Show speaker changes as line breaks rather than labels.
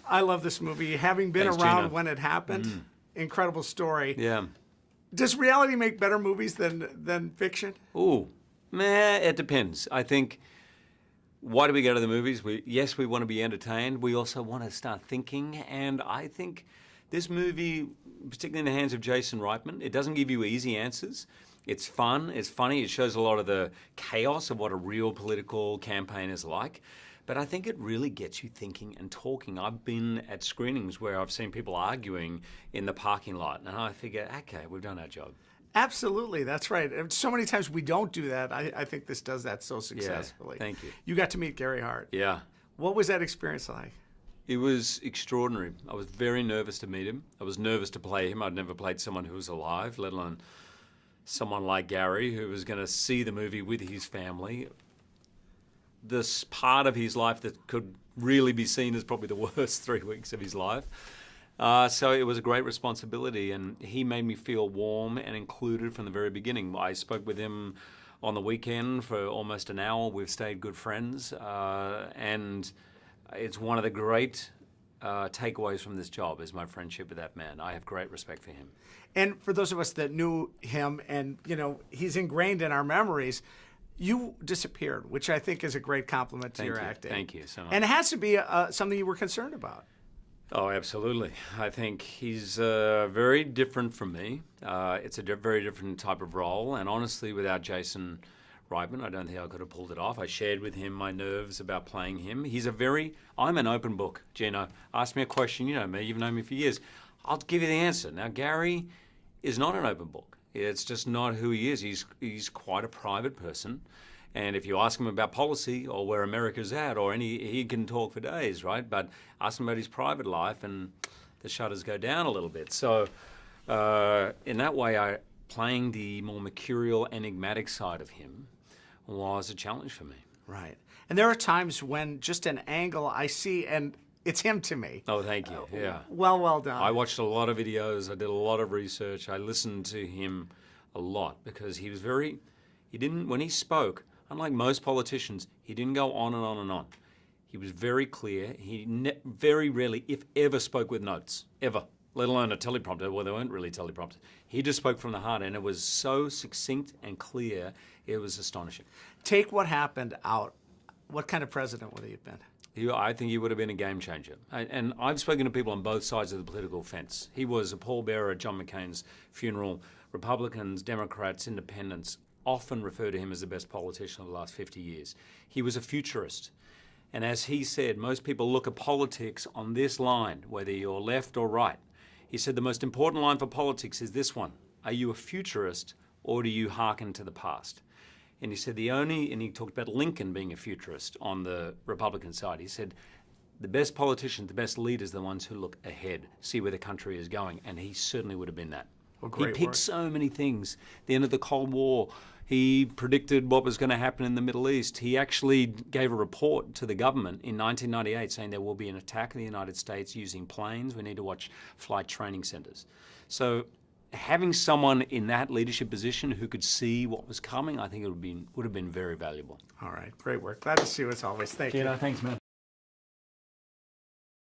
I love this movie. Having been
Thanks,
around
Gina.
when it happened, incredible story.
Yeah.
Does reality make better movies than fiction?
Ooh, it depends. I think, why do we go to the movies? Yes, we want to be entertained. We also want to start thinking. And I think this movie, particularly in the hands of Jason Reitman, it doesn't give you easy answers. It's fun, it's funny, it shows a lot of the chaos of what a real political campaign is like. But I think it really gets you thinking and talking. I've been at screenings where I've seen people arguing in the parking lot, and I figure, okay, we've done our job.
Absolutely, that's right. And so many times we don't do that. I think this does that so successfully.
Thank you.
You got to meet Gary Hart.
Yeah.
What was that experience like?
It was extraordinary. I was very nervous to meet him. I was nervous to play him. I'd never played someone who was alive, let alone someone like Gary, who was going to see the movie with his family. This part of his life that could really be seen as probably the worst 3 weeks of his life. So it was a great responsibility, and he made me feel warm and included from the very beginning. I spoke with him on the weekend for almost an hour. We've stayed good friends, and it's one of the great takeaways from this job is my friendship with that man. I have great respect for him.
And for those of us that knew him, and he's ingrained in our memories, you disappeared, which I think is a great compliment to your acting.
Thank you so much.
And it has to be something you were concerned about.
Oh, absolutely. I think he's very different from me. It's a very different type of role, and honestly, without Jason Reitman, I don't think I could have pulled it off. I shared with him my nerves about playing him. I'm an open book, Gino. Ask me a question, you know me, you've known me for years. I'll give you the answer. Now, Gary is not an open book. It's just not who he is. He's quite a private person. And if you ask him about policy or where America's at he can talk for days, right? But ask him about his private life and the shutters go down a little bit. So in that way, playing the more mercurial, enigmatic side of him was a challenge for me.
Right. And there are times when just an angle I see, and it's him to me.
Oh, thank you. Yeah.
Well done.
I watched a lot of videos. I did a lot of research. I listened to him a lot because when he spoke, unlike most politicians, he didn't go on and on and on. He was very clear. He very rarely, if ever, spoke with notes, ever, let alone a teleprompter. Well, there weren't really teleprompters. He just spoke from the heart, and it was so succinct and clear, it was astonishing.
Take what happened out. What kind of president would he have been?
I think he would have been a game changer. And I've spoken to people on both sides of the political fence. He was a pallbearer at John McCain's funeral. Republicans, Democrats, independents often refer to him as the best politician of the last 50 years. He was a futurist. And as he said, most people look at politics on this line, whether you're left or right. He said the most important line for politics is this one. Are you a futurist or do you hearken to the past? And he said and he talked about Lincoln being a futurist on the Republican side. He said the best politicians, the best leaders, are the ones who look ahead, see where the country is going. And he certainly would have been that.
Well,
he picked so many things. The end of the Cold War. He predicted what was going to happen in the Middle East. He actually gave a report to the government in 1998 saying there will be an attack in the United States using planes. We need to watch flight training centers. So having someone in that leadership position who could see what was coming, I think it would have been very valuable.
All right, great work. Glad to see you as always. Thank you.
Thanks, man.